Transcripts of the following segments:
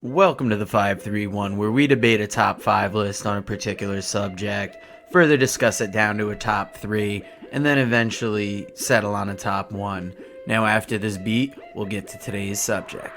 Welcome to the 531, where we debate a top 5 list on a particular subject, further discuss it down to a top 3, and then eventually settle on a top 1. Now after this beat, we'll get to today's subject.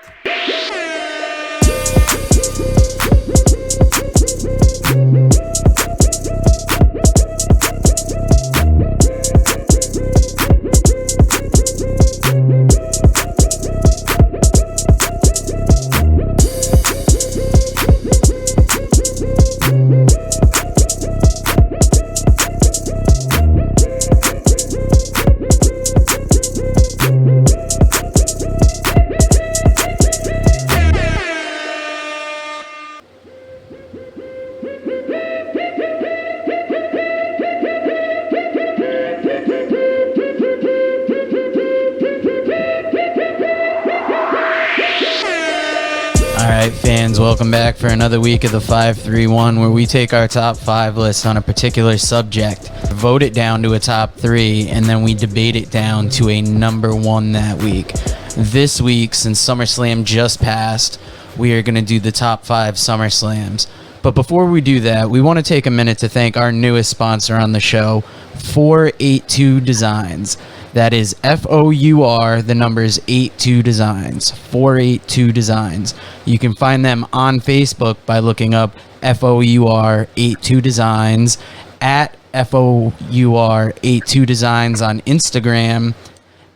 Alright fans, welcome back for another week of the 531, where we take our top 5 list on a particular subject, vote it down to a top 3, and then we debate it down to a number 1 that week. This week, since SummerSlam just passed, we are going to do the top 5 SummerSlams. But before we do that, we want to take a minute to thank our newest sponsor on the show, 482 Designs. That is FOUR, the numbers 82 Designs, 482 Designs. You can find them on Facebook by looking up FOUR 82 Designs, at FOUR 82 Designs on Instagram.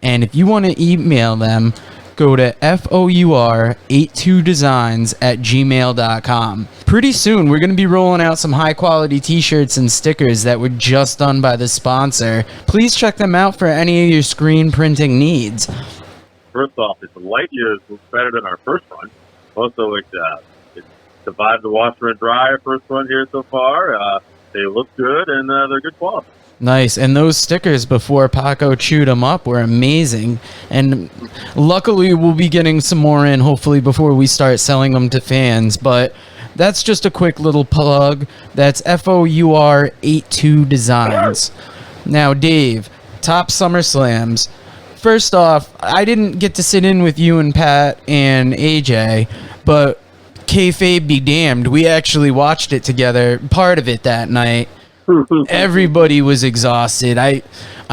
And if you want to email them, go to FOUR82designs@gmail.com. Pretty soon, we're going to be rolling out some high-quality t-shirts and stickers that were just done by the sponsor. Please check them out for any of your screen printing needs. First off, it's light years better than our first run. Also, it survived the washer and dryer first run here so far. They look good, and they're good quality. Nice. And those stickers before Paco chewed them up were amazing. And luckily, we'll be getting some more in, hopefully, before we start selling them to fans. But that's just a quick little plug. That's FOUR 82 Designs. Now, Dave, top SummerSlams. First off, I didn't get to sit in with you and Pat and AJ, but kayfabe be damned, we actually watched it together, part of it that night. Everybody was exhausted. I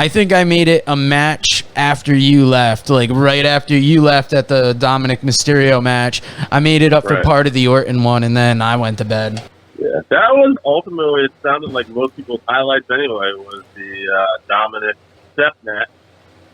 think I made it a match after you left, like right after you left at the Dominic Mysterio match. I made it up for part of the Orton one, and then I went to bed. Yeah, that was ultimately, it sounded like most people's highlights anyway, was the Dominic Steph match,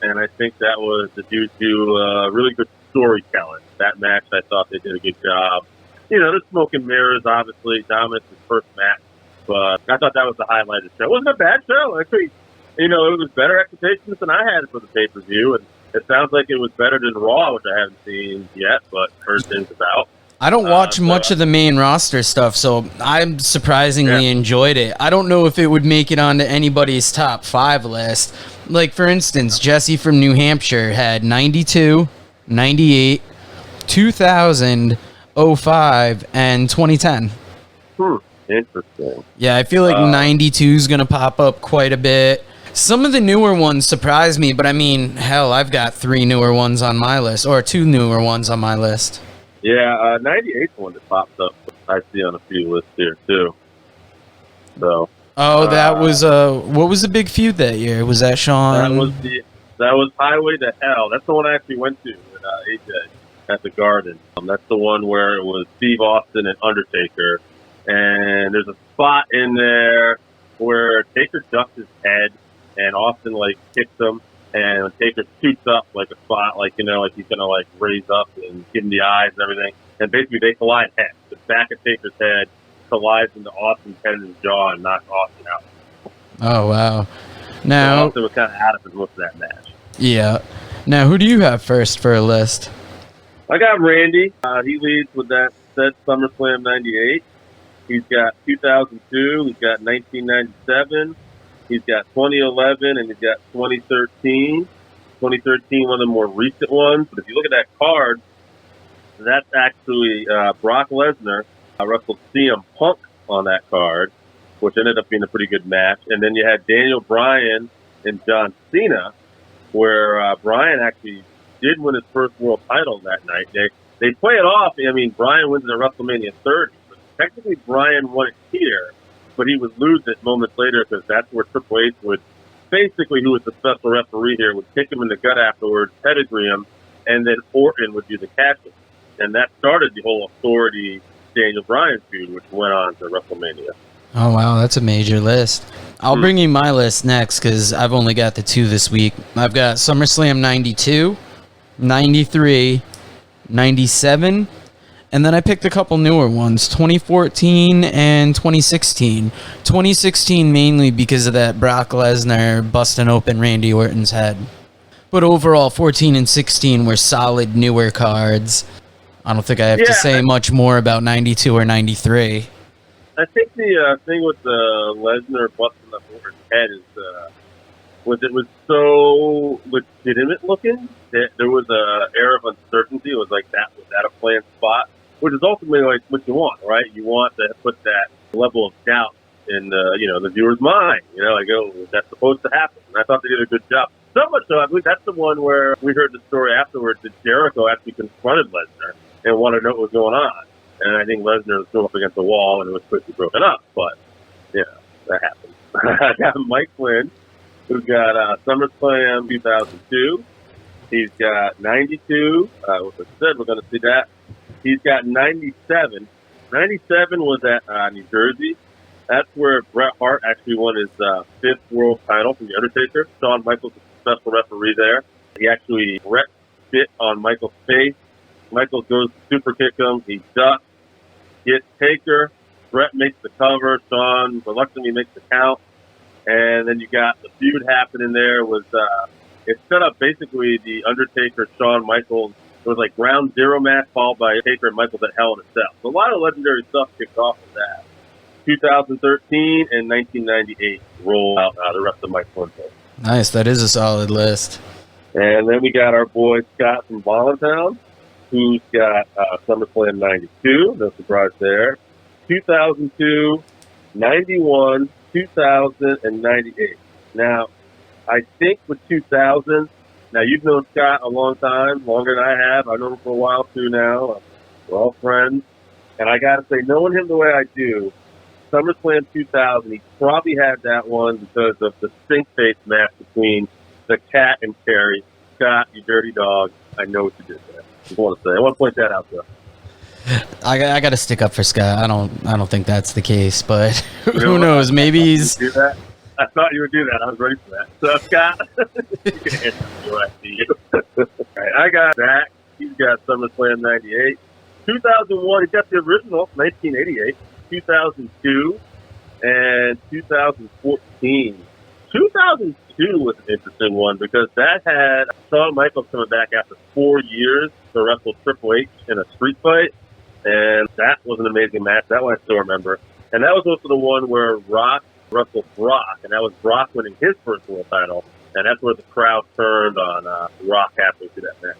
and I think that was due to really good storytelling. That match, I thought they did a good job. You know, the smoke and mirrors, obviously, Dominic's first match. But I thought that was the highlight of the show. It wasn't a bad show. Actually, you know, it was better expectations than I had for the pay-per-view. And it sounds like it was better than Raw, which I haven't seen yet, but heard things about. I don't watch much of the main roster stuff, so I surprisingly enjoyed it. I don't know if it would make it onto anybody's top 5 list. Like, for instance, Jesse from New Hampshire had 92, 98, 2000, 05, and 2010. Interesting. Yeah, I feel like 92 is going to pop up quite a bit. Some of the newer ones surprise me, but I mean, hell, I've got 3 newer ones on my list, or 2 newer ones on my list. Yeah, 98's one that pops up. I see on a few lists here, too. So. Oh, that was, what was the big feud that year? Was that Shawn? That was Highway to Hell. That's the one I actually went to with AJ at the Garden. That's the one where it was Steve Austin and Undertaker. And there's a spot in there where Taker ducks his head and Austin, like, kicks him. And Taker shoots up, like, a spot, like, you know, like he's going to, like, raise up and give him the eyes and everything. And basically they collide heads. The back of Taker's head collides into Austin's head and his jaw and knocks Austin out. Oh, wow. Now, so Austin was kind of out of his look that match. Yeah. Now, who do you have first for a list? I got Randy. He leads with that said SummerSlam 98. He's got 2002, he's got 1997, he's got 2011, and he's got 2013. 2013, one of the more recent ones. But if you look at that card, that's actually Brock Lesnar wrestled CM Punk on that card, which ended up being a pretty good match. And then you had Daniel Bryan and John Cena, where Bryan actually did win his first world title that night. they play it off. I mean, Bryan wins it at WrestleMania 30. But technically, Bryan won it here, but he would lose it moments later because that's where Triple H would basically, who was the special referee here, would kick him in the gut afterwards, pedigree him, and then Orton would do the catching. And that started the whole Authority Daniel Bryan feud, which went on to WrestleMania. Oh, wow, that's a major list. I'll bring you my list next because I've only got the 2 this week. I've got SummerSlam 92, 93, 97, and then I picked a couple newer ones, 2014 and 2016. 2016 mainly because of that Brock Lesnar busting open Randy Orton's head. But overall, 14 and 16 were solid newer cards. I don't think I have to say much more about 92 or 93. I think the thing with the Lesnar busting up Orton's head is it was so legitimate looking that there was a air of uncertainty. It was like that was at a planned spot, which is ultimately like what you want, right? You want to put that level of doubt in the viewer's mind. Like, oh, that's supposed to happen. And I thought they did a good job. So much so, I believe that's the one where we heard the story afterwards that Jericho actually confronted Lesnar and wanted to know what was going on. And I think Lesnar was going up against the wall and it was quickly broken up. But, that happened. I got Mike Flynn, who's got SummerSlam 2002. He's got 92. Like I said, we're going to see that. He's got 97. 97 was at New Jersey. That's where Bret Hart actually won his 5th world title from The Undertaker. Shawn Michaels was the special referee there. He actually Bret spit on Michaels' face. Michaels goes to super kick him. He ducks, gets Taker. Bret makes the cover. Shawn reluctantly makes the count. And then you got the feud happening there. It set up basically the Undertaker, Shawn Michaels. It was like ground zero match followed by Taker and Michaels at Hell in a Cell. So a lot of legendary stuff kicked off with that. 2013 and 1998 roll out the rest of Mike Flynn. Nice. That is a solid list. And then we got our boy Scott from Voluntown, who's got SummerSlam 92. No surprise there. 2002, 91, 2000, and 98. Now, I think with 2000, now you've known Scott a long time, longer than I have. I've known him for a while too now. We're all friends. And I got to say, knowing him the way I do, SummerSlam 2000, he probably had that one because of the stink face match between the Cat and Terry. Scott, you dirty dog. I know what you did there. I want to point that out there. I got to stick up for Scott. I don't think that's the case, but who knows? Maybe he's. Do that. I thought you would do that. I was ready for that. So Scott, you can answer me when I see you. All right, I got Zach. He's got SummerSlam 98. 2001, he got the original 1988. 2002 and 2014. 2002 was an interesting one because that had Shawn Michaels coming back after 4 years to wrestle Triple H in a street fight, and that was an amazing match. That one I still remember. And that was also the one where Rock wrestled Brock, and that was Brock winning his first world title, and that's where the crowd turned on Rock halfway through that match.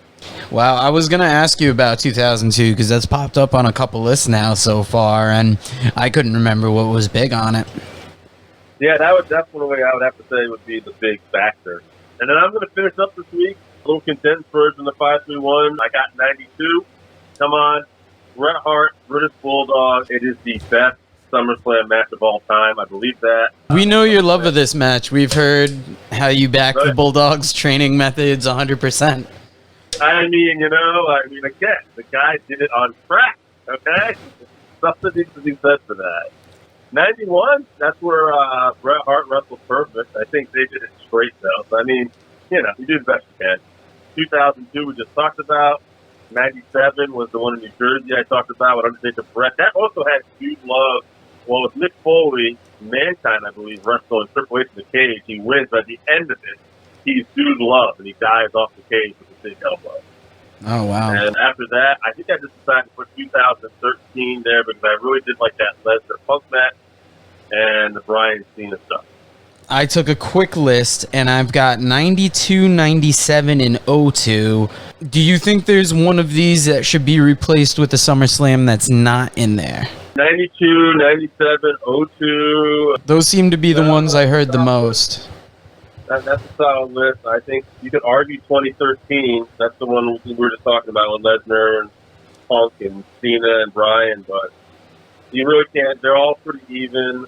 Wow, I was going to ask you about 2002 because that's popped up on a couple lists now so far, and I couldn't remember what was big on it. Yeah, that's one way I would have to say would be the big factor. And then I'm going to finish up this week, a little condensed version of 531. I got 92. Come on, Bret Hart, British Bulldog. It is the best SummerSlam match of all time. I believe that. We know your love of this match. We've heard how you back the Bulldog's training methods 100%. I mean, again, the guy did it on track, okay? Something needs to be said for that. 91, that's where Bret Hart wrestled perfect. I think they did it straight, though. So, I mean, you do the best you can. 2002, we just talked about. 97 was the one in New Jersey I talked about with Undertaker Bret. That also had huge love. Well, with Mick Foley, Mankind, I believe, wrestling Triple H in the cage. He wins, but at the end of it, he's Dude Love, and he dives off the cage with a big elbow. Oh, wow. And after that, I think I just decided to put 2013 there because I really did like that Lesnar Punk match and the Bryan Cena stuff. I took a quick list, and I've got 92, 97, and 02. Do you think there's one of these that should be replaced with the SummerSlam that's not in there? 92, 97, 02. Those seem to be the ones I heard the most. That's a solid list. I think you could argue 2013. That's the one we were just talking about with Lesnar and Punk and Cena and Bryan, but you really can't. They're all pretty even.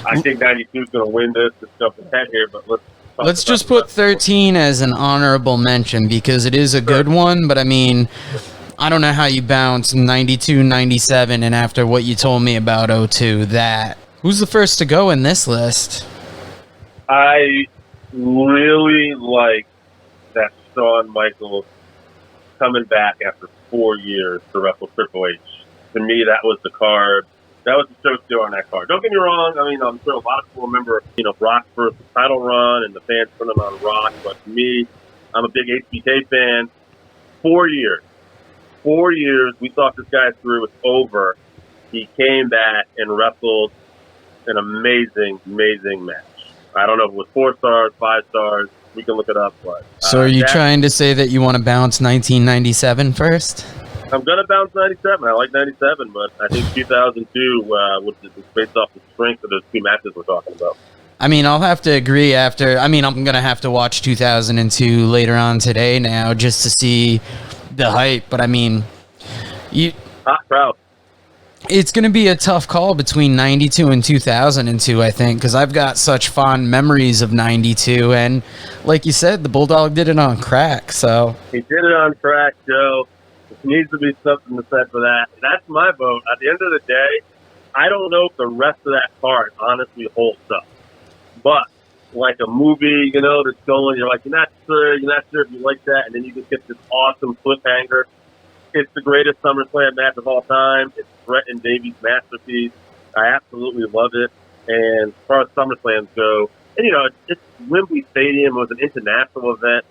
I think 92 is going to win this. Let's jump ahead here, but let's just put 13 as an honorable mention because it is a good one, but I mean, I don't know how you bounce 92, 97, and after what you told me about 02, that. Who's the first to go in this list? I really like that Shawn Michaels coming back after 4 years to wrestle Triple H. To me, that was the card. That was the show stealer on that card. Don't get me wrong. I mean, I'm sure a lot of people remember, Rock's first title run and the fans putting on Rock. But to me, I'm a big HBK fan. 4 years. 4 years. We thought this guy's career was over. He came back and wrestled an amazing, amazing match. I don't know if it was 4 stars, 5 stars. We can look it up. But so are you trying to say that you want to bounce 1997 first? I'm going to bounce 97. I like 97, but I think 2002, which is based off the strength of those 2 matches we're talking about. I mean, I'll have to agree I'm going to have to watch 2002 later on today now just to see the hype. But, I mean, Hot crowd. It's going to be a tough call between 92 and 2002, I think, because I've got such fond memories of 92. And like you said, the Bulldog did it on crack. So he did it on crack, Joe. There needs to be something to say for that. That's my vote. At the end of the day, I don't know if the rest of that card honestly holds up. But like a movie, that's going, you're like, you're not sure if you like that, and then you just get this awesome cliffhanger. It's the greatest SummerSlam match of all time. It's Brett and Davey's masterpiece. I absolutely love it. And as far as SummerSlams go, and it's Wembley Stadium. It was an international event.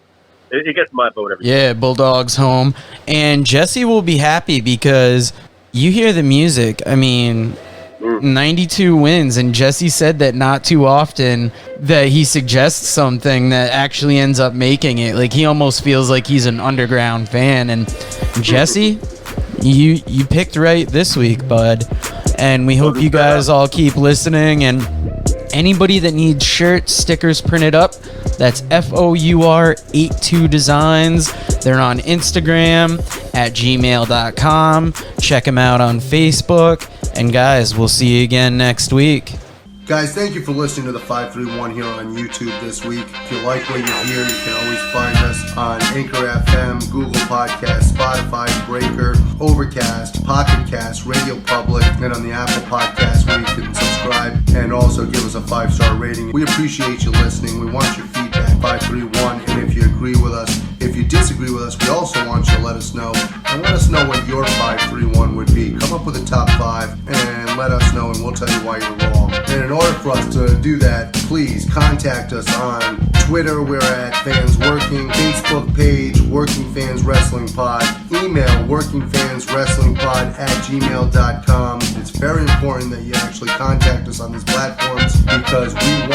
It gets my vote every time. Yeah, Bulldog's home. And Jesse will be happy because you hear the music. I mean, 92 wins, and Jesse said that not too often that he suggests something that actually ends up making it. Like, he almost feels like he's an underground fan. And Jesse, you picked right this week, bud. And we hope you guys all keep listening. And anybody that needs shirts, stickers printed up, that's FOUR82 Designs. They're on Instagram at gmail.com. Check them out on Facebook. And guys, we'll see you again next week. Guys, thank you for listening to the 531 here on YouTube this week. If you like what you hear, you can always find us on Anchor FM, Google Podcasts, Spotify, Breaker, Overcast, Pocket Cast, Radio Public, and on the Apple Podcast where you can subscribe and also give us a 5-star rating. We appreciate you listening. We want your feedback, 531, and if you agree with us. If you disagree with us, we also want you to let us know. And let us know what your 531 would be. Come up with a top 5 and let us know, and we'll tell you why you're wrong. And in order for us to do that, please contact us on Twitter. We're at Fans Working. Facebook page, Working Fans Wrestling Pod. Email workingfanswrestlingpod@gmail.com. It's very important that you actually contact us on these platforms because we want